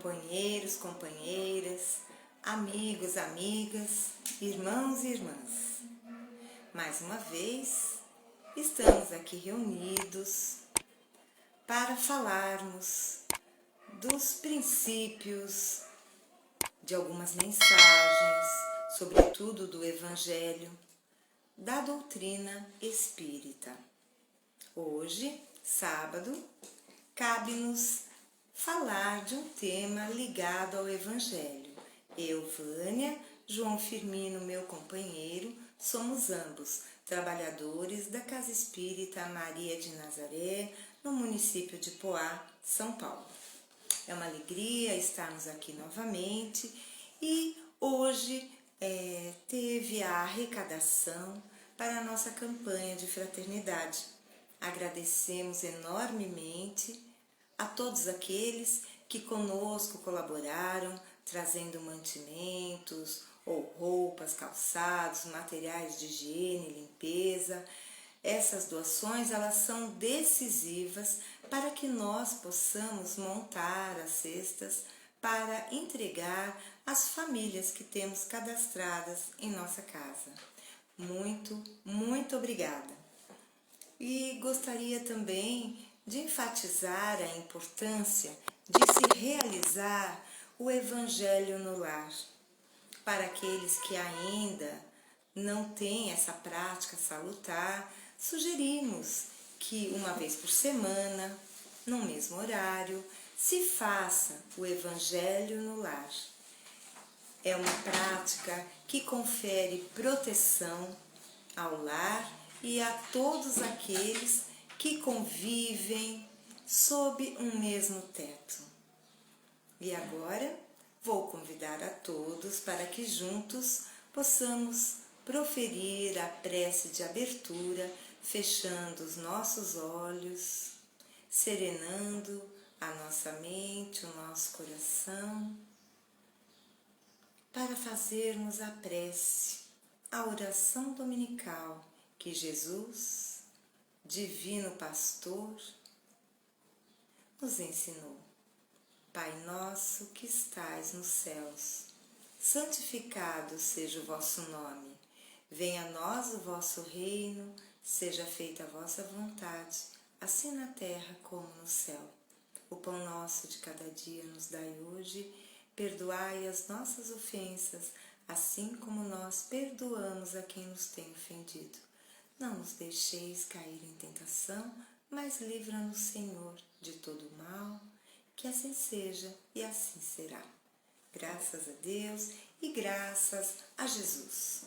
companheiros, companheiras, amigos, amigas, irmãos e irmãs. Mais uma vez, estamos aqui reunidos para falarmos dos princípios, de algumas mensagens, sobretudo do Evangelho, da doutrina espírita. Hoje, sábado, cabe-nos falar de um tema ligado ao Evangelho. Eu, Vânia, João Firmino, meu companheiro, somos ambos trabalhadores da Casa Espírita Maria de Nazaré, no município de Poá, São Paulo. É uma alegria estarmos aqui novamente e hoje teve a arrecadação para a nossa campanha de fraternidade. Agradecemos enormemente a todos aqueles que conosco colaboraram, trazendo mantimentos ou roupas, calçados, materiais de higiene, limpeza. Essas doações, elas são decisivas para que nós possamos montar as cestas para entregar às famílias que temos cadastradas em nossa casa. Muito, muito obrigada. E gostaria também de enfatizar a importância de se realizar o Evangelho no lar. Para aqueles que ainda não têm essa prática salutar, sugerimos que uma vez por semana, no mesmo horário, se faça o Evangelho no lar. É uma prática que confere proteção ao lar e a todos aqueles que convivem sob um mesmo teto. E agora vou convidar a todos para que juntos possamos proferir a prece de abertura, fechando os nossos olhos, serenando a nossa mente, o nosso coração, para fazermos a prece, a oração dominical que Jesus, Divino Pastor, nos ensinou. Pai nosso que estais nos céus, santificado seja o vosso nome. Venha a nós o vosso reino, seja feita a vossa vontade, assim na terra como no céu. O pão nosso de cada dia nos dai hoje, perdoai as nossas ofensas, assim como nós perdoamos a quem nos tem ofendido. Não nos deixeis cair em tentação, mas livra-nos, Senhor, de todo o mal. Que assim seja e assim será. Graças a Deus e graças a Jesus.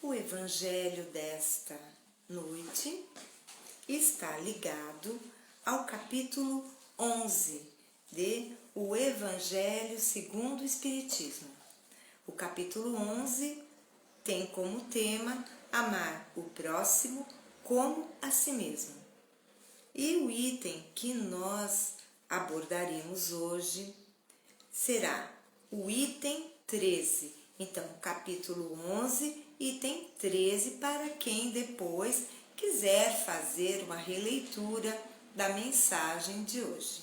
O Evangelho desta noite está ligado ao capítulo 11 de O Evangelho segundo o Espiritismo. O capítulo 11 tem como tema amar o próximo como a si mesmo. E o item que nós abordaremos hoje será o item 13. Então, capítulo 11, item 13, para quem depois quiser fazer uma releitura da mensagem de hoje.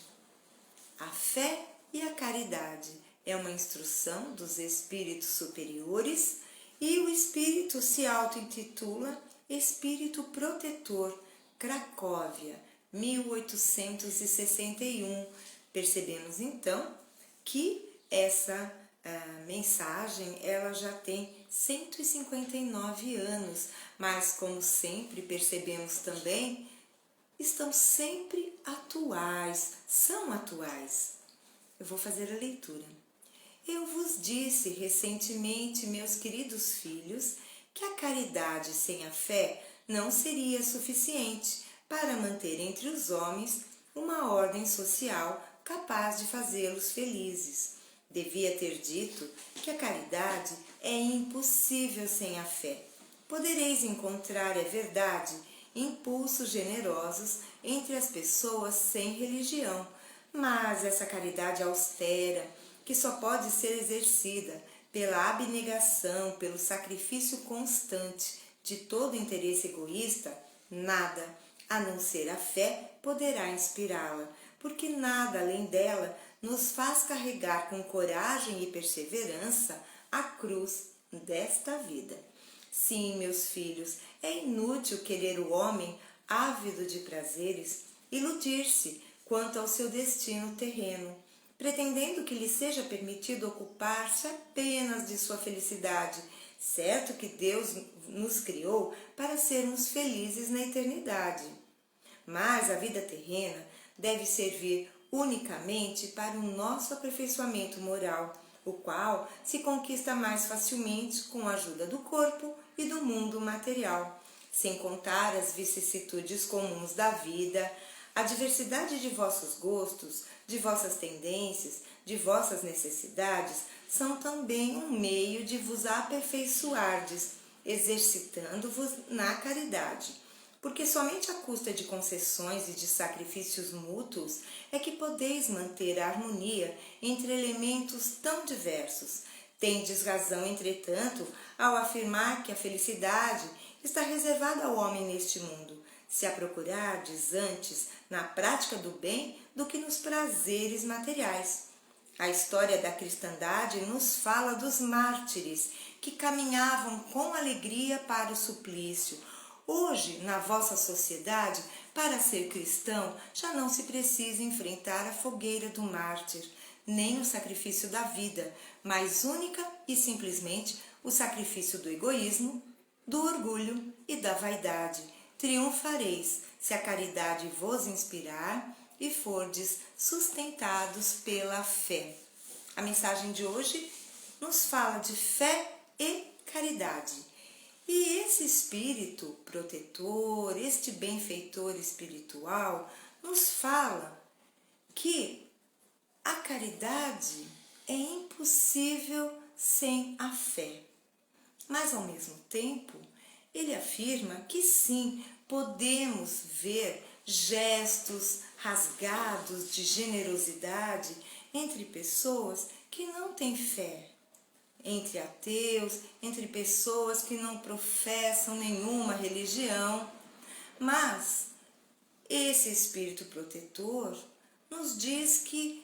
A fé e a caridade é uma instrução dos espíritos superiores e o espírito se auto-intitula Espírito Protetor, Cracóvia, 1861. Percebemos então que essa mensagem ela já tem 159 anos, mas como sempre percebemos também, estão sempre atuais, são atuais. Eu vou fazer a leitura. Eu vos disse recentemente, meus queridos filhos, que a caridade sem a fé não seria suficiente para manter entre os homens uma ordem social capaz de fazê-los felizes. Devia ter dito que a caridade é impossível sem a fé. Podereis encontrar, é verdade, impulsos generosos entre as pessoas sem religião, mas essa caridade austera, que só pode ser exercida pela abnegação, pelo sacrifício constante de todo interesse egoísta, nada, a não ser a fé, poderá inspirá-la, porque nada além dela nos faz carregar com coragem e perseverança a cruz desta vida. Sim, meus filhos, é inútil querer o homem ávido de prazeres iludir-se quanto ao seu destino terreno, pretendendo que lhe seja permitido ocupar-se apenas de sua felicidade, certo que Deus nos criou para sermos felizes na eternidade. Mas a vida terrena deve servir unicamente para o nosso aperfeiçoamento moral, o qual se conquista mais facilmente com a ajuda do corpo e do mundo material, sem contar as vicissitudes comuns da vida, a diversidade de vossos gostos, de vossas tendências, de vossas necessidades, são também um meio de vos aperfeiçoardes, exercitando-vos na caridade. Porque somente à custa de concessões e de sacrifícios mútuos é que podeis manter a harmonia entre elementos tão diversos. Tendes razão, entretanto, ao afirmar que a felicidade está reservada ao homem neste mundo, se a procurardes antes na prática do bem do que nos prazeres materiais. A história da cristandade nos fala dos mártires que caminhavam com alegria para o suplício. Hoje, na vossa sociedade, para ser cristão, já não se precisa enfrentar a fogueira do mártir, nem o sacrifício da vida, mas única e simplesmente o sacrifício do egoísmo, do orgulho e da vaidade. Triunfareis se a caridade vos inspirar e fordes sustentados pela fé. A mensagem de hoje nos fala de fé e caridade. E esse espírito protetor, este benfeitor espiritual, nos fala que a caridade é impossível sem a fé. Mas, ao mesmo tempo, ele afirma que sim, podemos ver gestos rasgados de generosidade entre pessoas que não têm fé, entre ateus, entre pessoas que não professam nenhuma religião. Mas esse espírito protetor nos diz que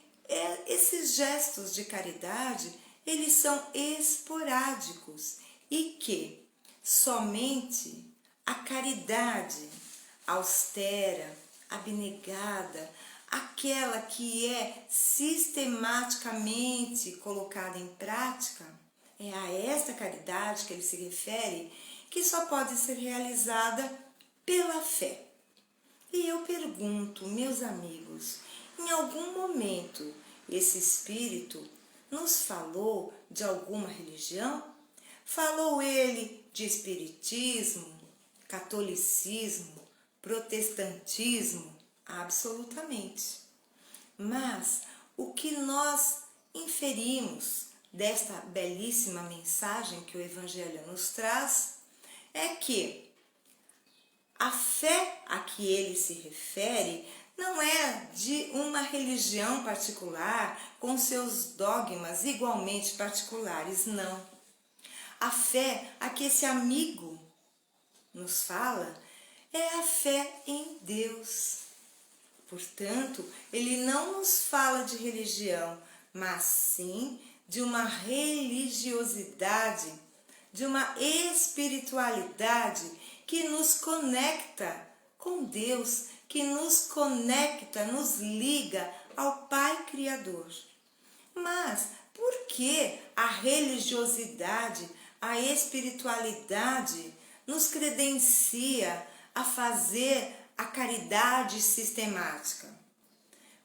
esses gestos de caridade, eles são esporádicos e que somente a caridade austera, abnegada, aquela que é sistematicamente colocada em prática, é a esta caridade que ele se refere, que só pode ser realizada pela fé. E eu pergunto, meus amigos, em algum momento esse espírito nos falou de alguma religião? Falou ele de espiritismo, catolicismo, protestantismo? Absolutamente. Mas o que nós inferimos desta belíssima mensagem que o Evangelho nos traz é que a fé a que ele se refere não é de uma religião particular com seus dogmas igualmente particulares, não. A fé a que esse amigo nos fala é a fé em Deus. Portanto, ele não nos fala de religião, mas sim de uma religiosidade, de uma espiritualidade que nos conecta com Deus, que nos conecta, nos liga ao Pai Criador. Mas por que a religiosidade, a espiritualidade nos credencia a fazer a caridade sistemática?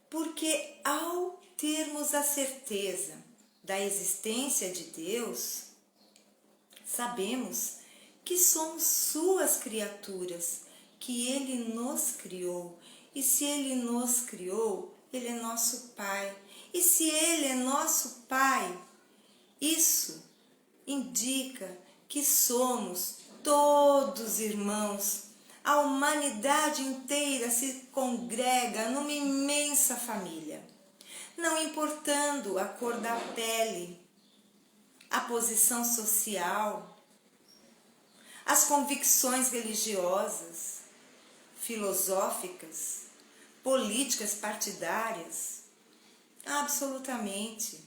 Porque ao termos a certeza da existência de Deus, sabemos que somos suas criaturas, que Ele nos criou. E se Ele nos criou, Ele é nosso Pai. E se Ele é nosso Pai, isso indica que somos todos irmãos. A humanidade inteira se congrega numa imensa família, não importando a cor da pele, a posição social, as convicções religiosas, filosóficas, políticas partidárias, Absolutamente.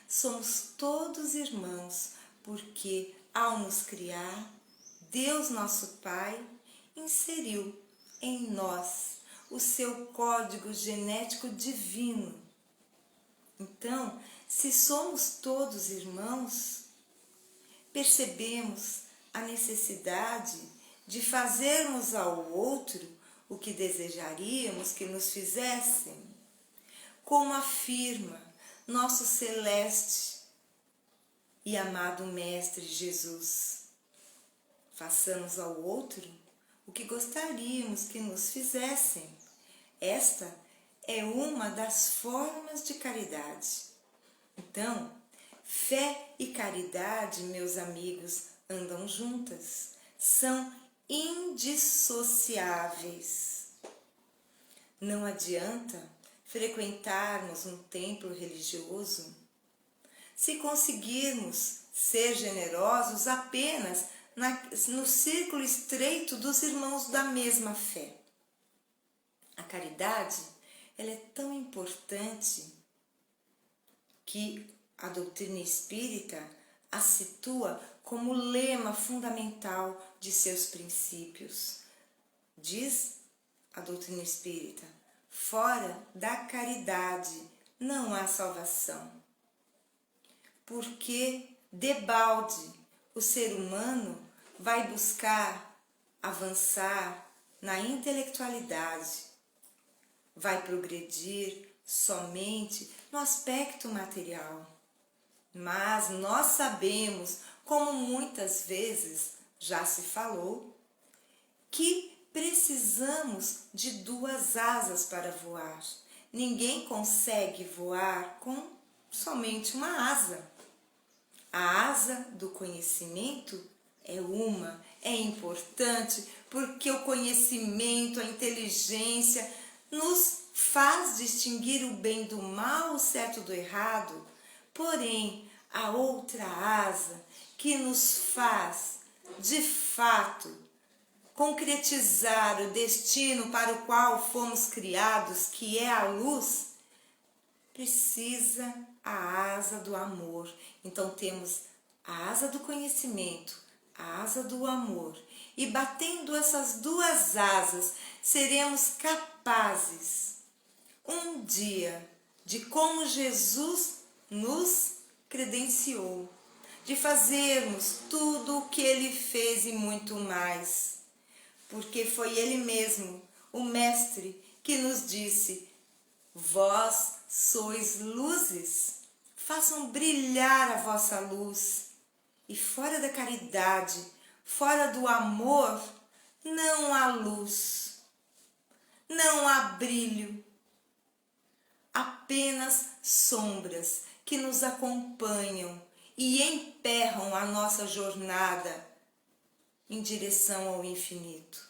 Somos todos irmãos, porque ao nos criar, Deus nosso Pai inseriu em nós o seu código genético divino. Então, se somos todos irmãos, percebemos a necessidade de fazermos ao outro o que desejaríamos que nos fizessem. Como afirma nosso celeste e amado Mestre Jesus, façamos ao outro o que gostaríamos que nos fizessem. Esta é uma das formas de caridade. Então, fé e caridade, meus amigos, andam juntas, são indissociáveis. Não adianta frequentarmos um templo religioso se conseguirmos ser generosos apenas no círculo estreito dos irmãos da mesma fé. A caridade, ela é tão importante que a doutrina espírita a situa como lema fundamental de seus princípios. Diz a doutrina espírita: fora da caridade não há salvação. Porque, debalde, o ser humano vai buscar avançar na intelectualidade, vai progredir somente no aspecto material. Mas nós sabemos, como muitas vezes já se falou, que precisamos de duas asas para voar. Ninguém consegue voar com somente uma asa. A asa do conhecimento é importante porque o conhecimento, a inteligência nos faz distinguir o bem do mal, o certo do errado. Porém, a outra asa que nos faz, de fato, concretizar o destino para o qual fomos criados, que é a luz, precisa a asa do amor. Então temos a asa do conhecimento, a asa do amor. E batendo essas duas asas, seremos capazes, um dia, de como Jesus nos credenciou, de fazermos tudo o que Ele fez e muito mais. Porque foi Ele mesmo, o Mestre, que nos disse: vós sois luzes, façam brilhar a vossa luz. E fora da caridade, fora do amor, não há luz, não há brilho, apenas sombras que nos acompanham e emperram a nossa jornada em direção ao infinito.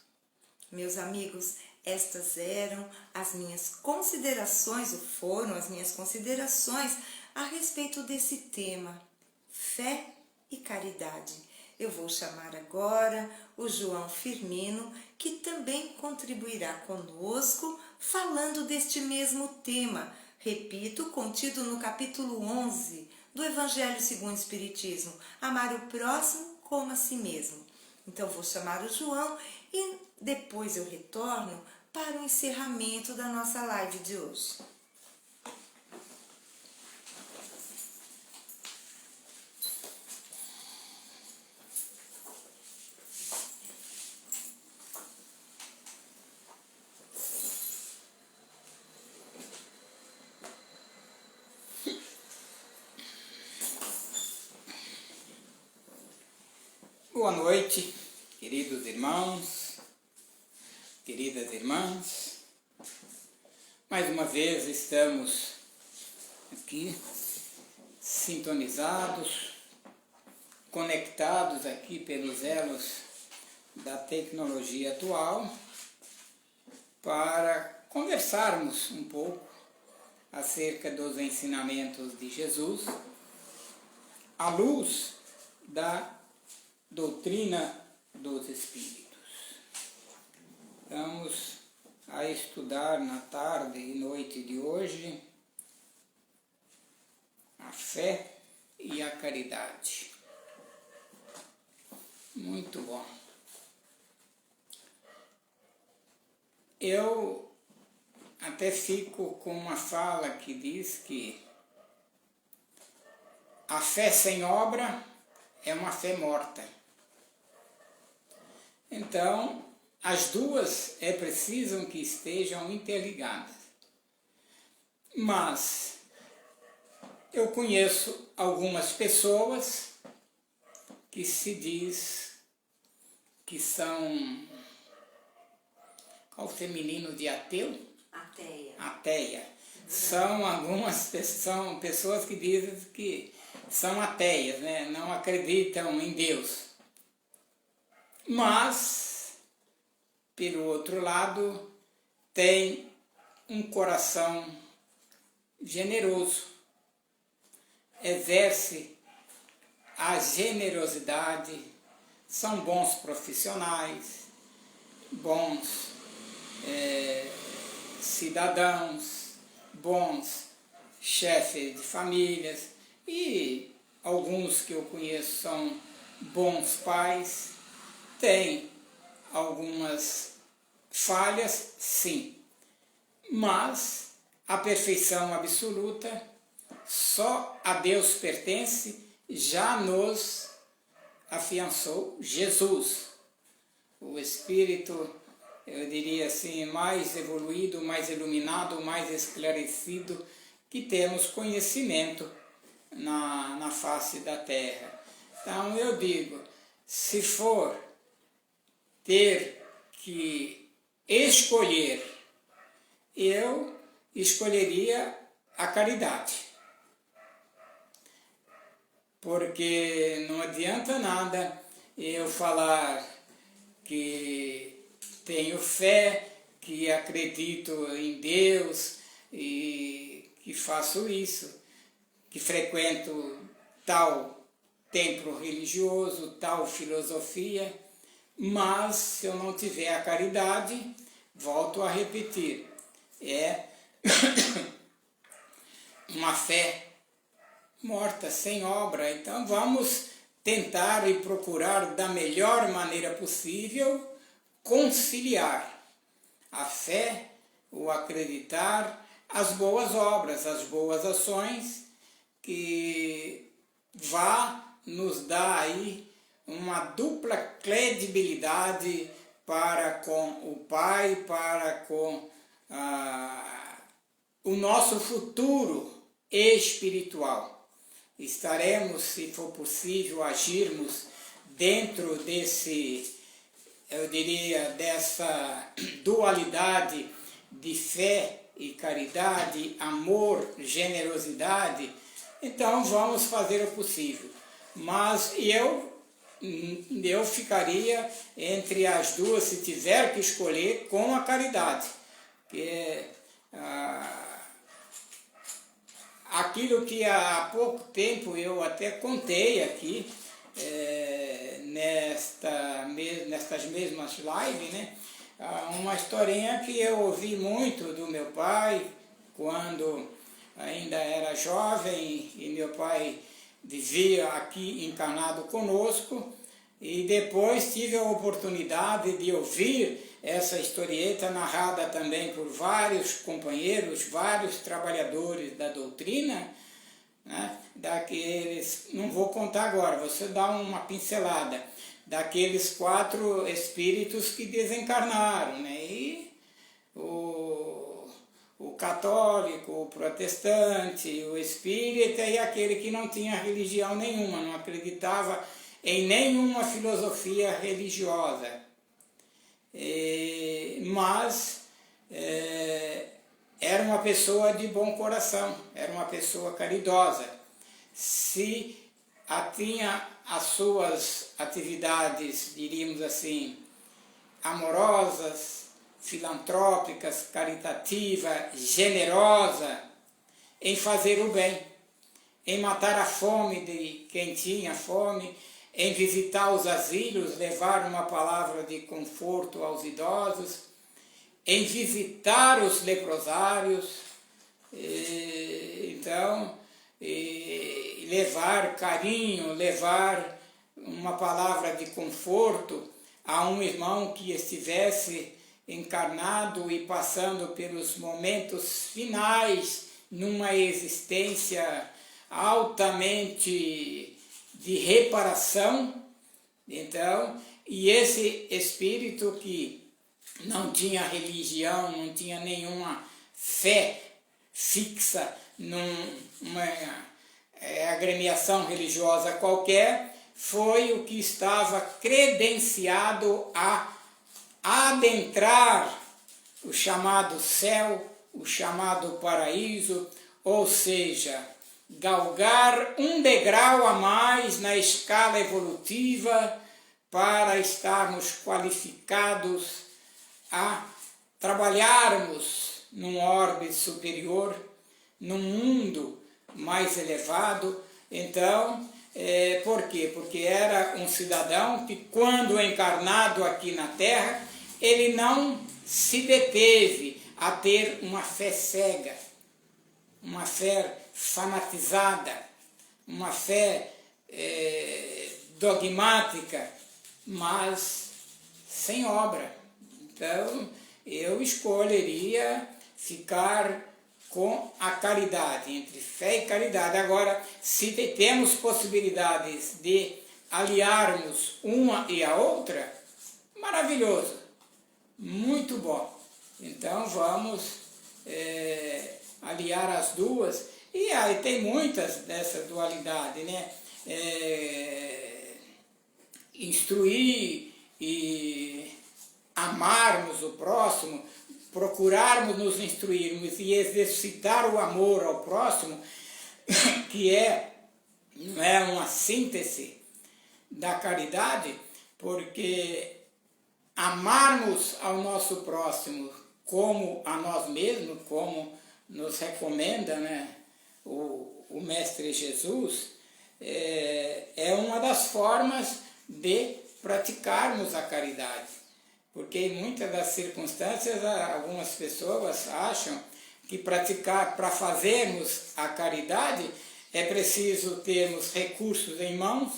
Meus amigos, estas eram as minhas considerações, ou foram as minhas considerações a respeito desse tema, fé e caridade. Eu vou chamar agora o João Firmino, que também contribuirá conosco falando deste mesmo tema, repito, contido no capítulo 11 do Evangelho segundo o Espiritismo, amar o próximo como a si mesmo. Então vou chamar o João e depois eu retorno para o encerramento da nossa live de hoje. Boa noite, queridos irmãos, queridas irmãs. Mais uma vez estamos aqui sintonizados, conectados aqui pelos elos da tecnologia atual para conversarmos um pouco acerca dos ensinamentos de Jesus à luz da doutrina dos Espíritos. Vamos a estudar na tarde e noite de hoje fé e a caridade. Muito bom. Eu até fico com uma fala que diz que a fé sem obra é uma fé morta. Então, as duas é preciso que estejam interligadas. Mas eu conheço algumas pessoas que se diz que são, qual o feminino de ateu? Ateia. São pessoas que dizem que são ateias, né? Não acreditam em Deus. Mas, pelo outro lado, tem um coração generoso, exerce a generosidade, são bons profissionais, bons cidadãos, bons chefes de famílias, e alguns que eu conheço são bons pais. Tem algumas falhas, sim, mas a perfeição absoluta só a Deus pertence, já nos afiançou Jesus, o Espírito, eu diria assim, mais evoluído, mais iluminado, mais esclarecido, que temos conhecimento na face da Terra. Então eu digo, se for ter que escolher, eu escolheria a caridade. Porque não adianta nada eu falar que tenho fé, que acredito em Deus e que faço isso, que frequento tal templo religioso, tal filosofia, mas se eu não tiver a caridade, volto a repetir, é uma fé morta, sem obra. Então vamos tentar e procurar da melhor maneira possível conciliar a fé, o acreditar, as boas obras, as boas ações, que vá nos dar aí uma dupla credibilidade para com o Pai, para com o nosso futuro espiritual. Estaremos, se for possível, agirmos dentro desse, eu diria, dessa dualidade de fé e caridade, amor, generosidade. Então vamos fazer o possível. Mas eu ficaria entre as duas, se tiver que escolher, com a caridade. Que aquilo que há pouco tempo eu até contei aqui, nestas mesmas lives, né? Uma historinha que eu ouvi muito do meu pai, quando ainda era jovem, e meu pai vivia aqui encarnado conosco, e depois tive a oportunidade de ouvir essa historieta narrada também por vários companheiros, vários trabalhadores da doutrina, né? Daqueles, não vou contar agora, vou só dar uma pincelada, daqueles 4 espíritos que desencarnaram, né? E o católico, o protestante, o espírita e aquele que não tinha religião nenhuma, não acreditava em nenhuma filosofia religiosa. Mas era uma pessoa de bom coração, era uma pessoa caridosa. Se tinha as suas atividades, diríamos assim, amorosas, filantrópicas, caritativa, generosa, em fazer o bem, em matar a fome de quem tinha fome, em visitar os asilos, levar uma palavra de conforto aos idosos, em visitar os leprosários. Então, levar carinho, levar uma palavra de conforto a um irmão que estivesse encarnado e passando pelos momentos finais numa existência altamente de reparação. Então, e esse espírito que não tinha religião, não tinha nenhuma fé fixa numa agremiação religiosa qualquer, foi o que estava credenciado a adentrar o chamado céu, o chamado paraíso, ou seja, galgar um degrau a mais na escala evolutiva para estarmos qualificados a trabalharmos num orbe superior, num mundo mais elevado. Então, por quê? Porque era um cidadão que, quando encarnado aqui na Terra, ele não se deteve a ter uma fé cega, uma fé fanatizada, uma fé dogmática, mas sem obra. Então, eu escolheria ficar com a caridade, entre fé e caridade. Agora, se temos possibilidades de aliarmos uma e a outra, maravilhoso, muito bom. Então, vamos aliar as duas. E aí tem muitas dessa dualidade, né? Instruir e amarmos o próximo, procurarmos nos instruirmos e exercitar o amor ao próximo, que não é uma síntese da caridade, porque amarmos ao nosso próximo como a nós mesmos, como nos recomenda, né, o Mestre Jesus, é uma das formas de praticarmos a caridade. Porque em muitas das circunstâncias, algumas pessoas acham que para fazermos a caridade é preciso termos recursos em mãos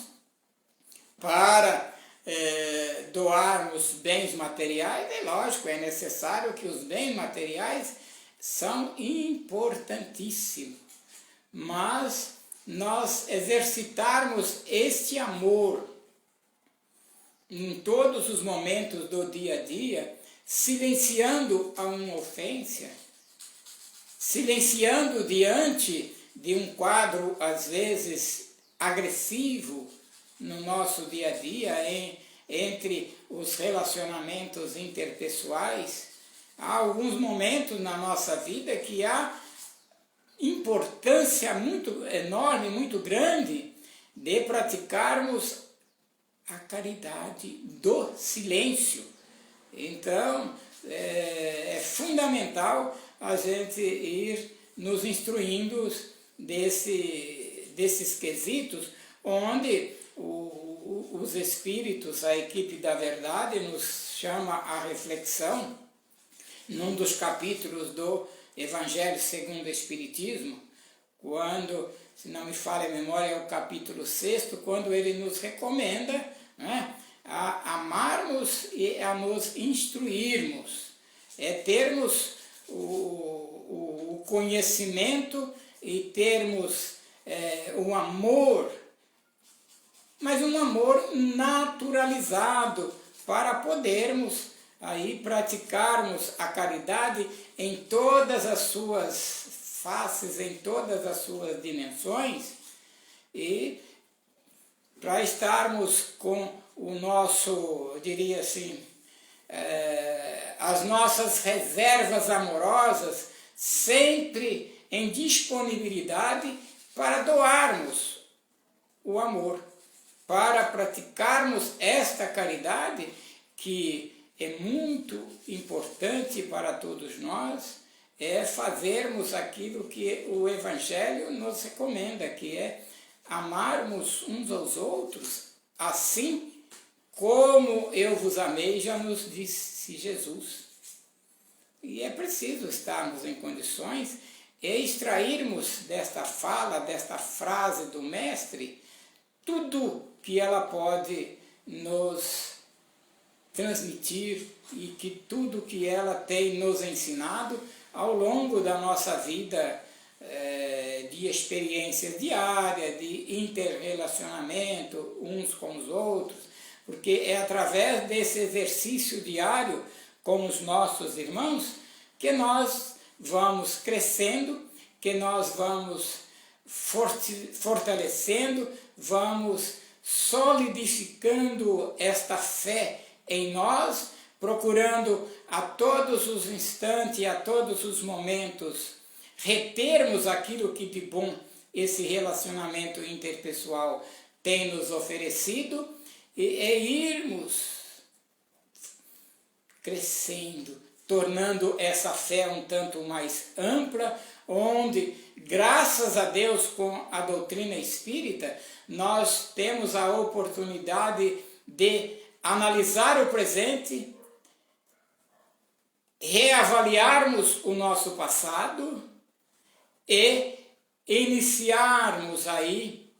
para doarmos bens materiais. É lógico, é necessário que os bens materiais são importantíssimos, mas nós exercitarmos este amor em todos os momentos do dia a dia, silenciando a uma ofensa, silenciando diante de um quadro, às vezes, agressivo no nosso dia a dia, entre os relacionamentos interpessoais. Há alguns momentos na nossa vida que há importância muito enorme, muito grande, de praticarmos a caridade do silêncio. Então, é fundamental a gente ir nos instruindo desses quesitos, onde os espíritos, a equipe da verdade, nos chama à reflexão, num dos capítulos do Evangelho segundo o Espiritismo, quando, se não me falha a memória, é o capítulo 6, quando ele nos recomenda, né, a amarmos e a nos instruirmos, termos o conhecimento e termos o amor, mas um amor naturalizado, para podermos aí praticarmos a caridade em todas as suas faces, em todas as suas dimensões, e para estarmos com o nosso, eu diria assim, as nossas reservas amorosas sempre em disponibilidade para doarmos o amor, para praticarmos esta caridade que é muito importante para todos nós, é fazermos aquilo que o Evangelho nos recomenda, que é amarmos uns aos outros, assim como eu vos amei, já nos disse Jesus. E é preciso estarmos em condições e extrairmos desta fala, desta frase do Mestre, tudo que ela pode nos transmitir e que tudo que ela tem nos ensinado ao longo da nossa vida de experiências diárias, de interrelacionamento uns com os outros, porque é através desse exercício diário com os nossos irmãos que nós vamos crescendo, que nós vamos fortalecendo, vamos solidificando esta fé em nós, procurando a todos os instantes, a todos os momentos, retermos aquilo que de bom esse relacionamento interpessoal tem nos oferecido e irmos crescendo, tornando essa fé um tanto mais ampla, onde, graças a Deus, com a doutrina espírita, nós temos a oportunidade de analisar o presente, reavaliarmos o nosso passado e iniciarmos aí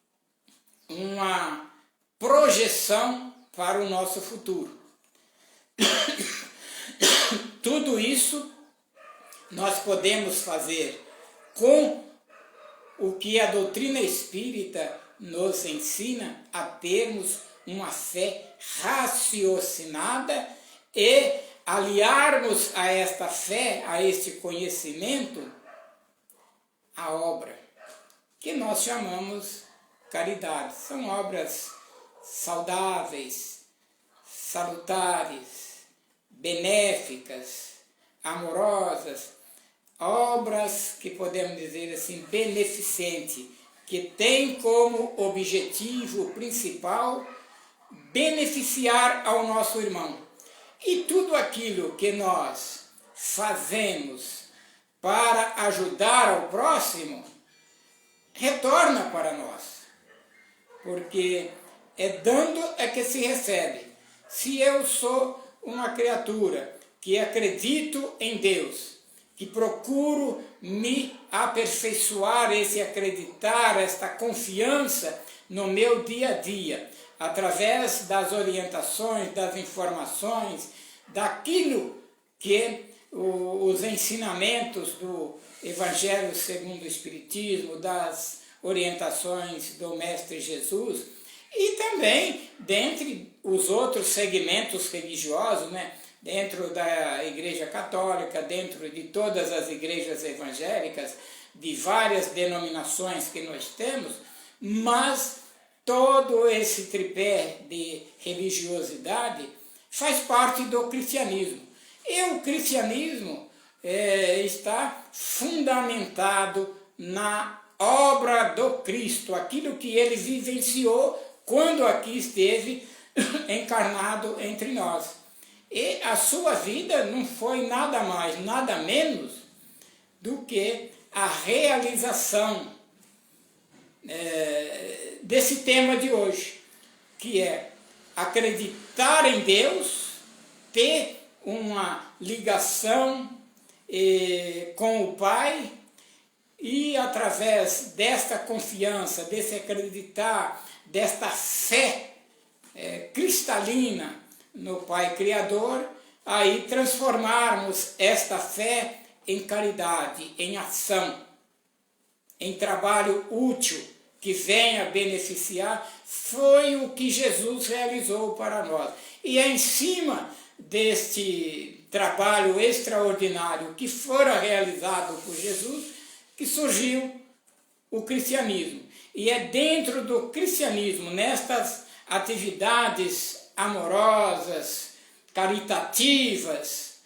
uma projeção para o nosso futuro. Tudo isso nós podemos fazer com o que a doutrina espírita nos ensina a termos uma fé raciocinada e aliarmos a esta fé, a este conhecimento, a obra, que nós chamamos caridade. São obras saudáveis, salutares, benéficas, amorosas, obras que podemos dizer assim, beneficentes, que tem como objetivo principal beneficiar ao nosso irmão. E tudo aquilo que nós fazemos para ajudar ao próximo, retorna para nós. Porque é dando é que se recebe. Se eu sou uma criatura que acredito em Deus, que procuro me aperfeiçoar esse acreditar, esta confiança no meu dia a dia, através das orientações, das informações, daquilo que os ensinamentos do Evangelho segundo o Espiritismo, das orientações do Mestre Jesus, e também dentre os outros segmentos religiosos, né? Dentro da Igreja Católica, dentro de todas as igrejas evangélicas, de várias denominações que nós temos, mas todo esse tripé de religiosidade faz parte do cristianismo. E o cristianismo está fundamentado na obra do Cristo, aquilo que ele vivenciou quando aqui esteve encarnado entre nós. E a sua vida não foi nada mais, nada menos do que a realização desse tema de hoje, que é acreditar em Deus, ter uma ligação com o Pai e através desta confiança, desse acreditar, desta fé cristalina no Pai Criador, aí transformarmos esta fé em caridade, em ação, em trabalho útil que venha beneficiar, foi o que Jesus realizou para nós. E é em cima deste trabalho extraordinário que fora realizado por Jesus que surgiu o cristianismo. E é dentro do cristianismo, nestas atividades amorosas, caritativas,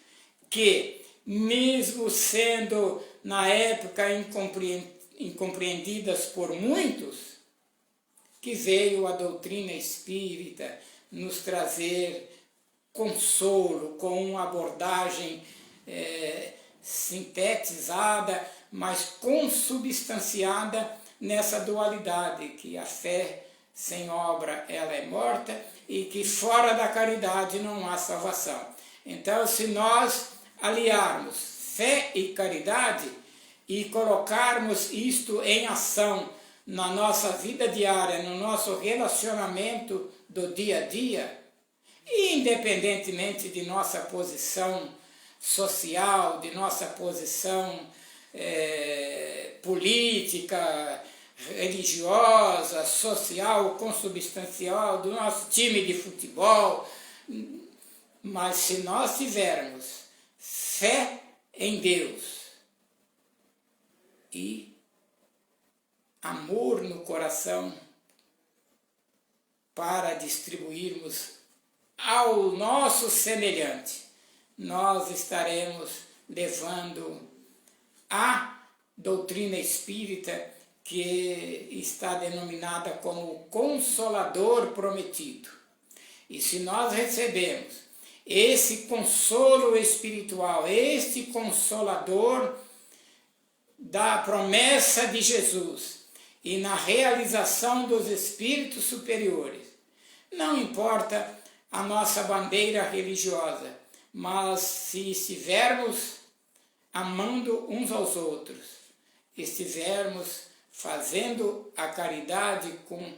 que, mesmo sendo na época incompreendidas por muitos, que veio a doutrina espírita nos trazer consolo, com uma abordagem sintetizada, mas consubstanciada nessa dualidade, que a fé sem obra ela é morta e que fora da caridade não há salvação. Então, se nós aliarmos fé e caridade, e colocarmos isto em ação na nossa vida diária, no nosso relacionamento do dia a dia, e independentemente de nossa posição social, de nossa posição política, religiosa, social, consubstancial, do nosso time de futebol, mas se nós tivermos fé em Deus e amor no coração para distribuirmos ao nosso semelhante, nós estaremos levando a doutrina espírita, que está denominada como Consolador Prometido. E se nós recebemos esse consolo espiritual, este Consolador da promessa de Jesus e na realização dos espíritos superiores, não importa a nossa bandeira religiosa, mas se estivermos amando uns aos outros, estivermos fazendo a caridade com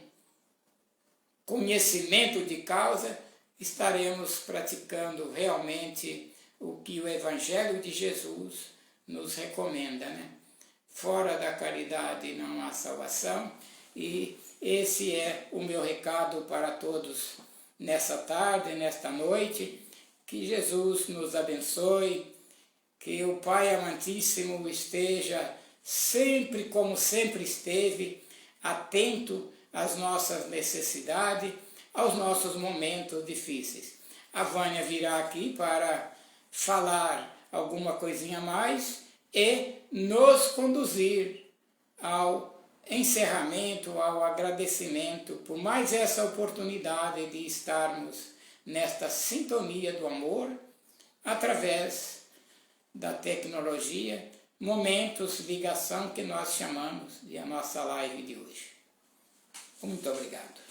conhecimento de causa, estaremos praticando realmente o que o Evangelho de Jesus nos recomenda, né? Fora da caridade não há salvação, e esse é o meu recado para todos nessa tarde, nesta noite. Que Jesus nos abençoe, que o Pai Amantíssimo esteja sempre, como sempre esteve, atento às nossas necessidades, aos nossos momentos difíceis. A Vânia virá aqui para falar alguma coisinha a mais e nos conduzir ao encerramento, ao agradecimento por mais essa oportunidade de estarmos nesta sintonia do amor, através da tecnologia, momentos, ligação que nós chamamos de a nossa live de hoje. Muito obrigado.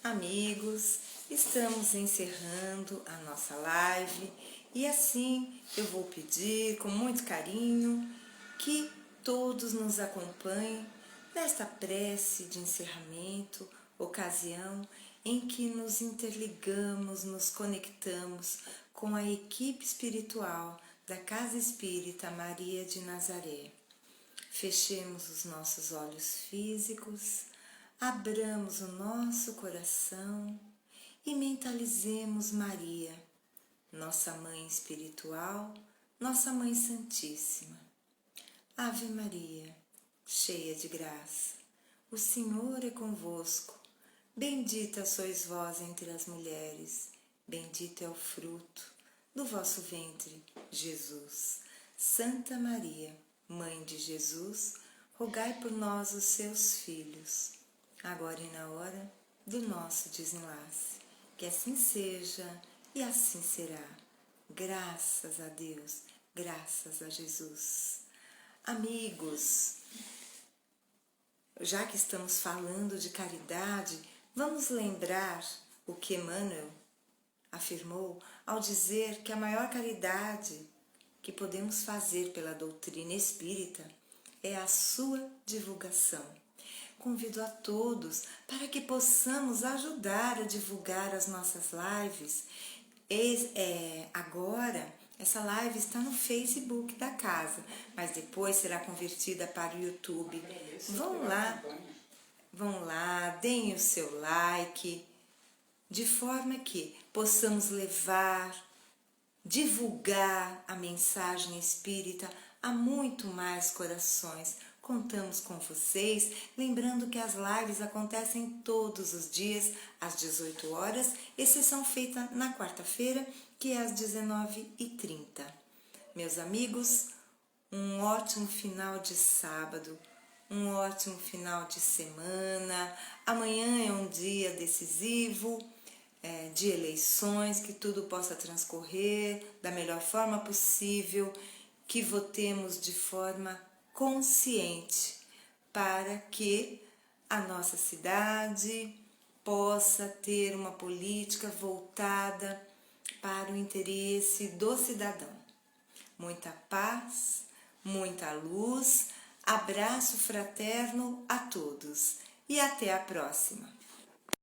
Amigos, estamos encerrando a nossa live e assim eu vou pedir com muito carinho que todos nos acompanhem nesta prece de encerramento, ocasião em que nos interligamos, nos conectamos com a equipe espiritual da Casa Espírita Maria de Nazaré. Fechemos os nossos olhos físicos, abramos o nosso coração e mentalizemos Maria, nossa Mãe espiritual, nossa Mãe Santíssima. Ave Maria, cheia de graça, o Senhor é convosco. Bendita sois vós entre as mulheres, bendito é o fruto do vosso ventre, Jesus. Santa Maria, Mãe de Jesus, rogai por nós, os seus filhos, agora e na hora do nosso desenlace. Que assim seja e assim será. Graças a Deus, graças a Jesus. Amigos, já que estamos falando de caridade, vamos lembrar o que Emmanuel afirmou ao dizer que a maior caridade que podemos fazer pela doutrina espírita é a sua divulgação. Convido a todos para que possamos ajudar a divulgar as nossas lives. Agora, essa live está no Facebook da casa, mas depois será convertida para o YouTube. Vão lá, deem o seu like, de forma que possamos divulgar a mensagem espírita a muito mais corações. Contamos com vocês, lembrando que as lives acontecem todos os dias às 18 horas, exceção feita na quarta-feira, que é às 19h30. Meus amigos, um ótimo final de sábado, um ótimo final de semana. Amanhã é um dia decisivo, de eleições, que tudo possa transcorrer da melhor forma possível, que votemos de forma consciente para que a nossa cidade, possa ter uma política voltada para o interesse do cidadão. Muita paz, muita luz, abraço fraterno a todos e até a próxima!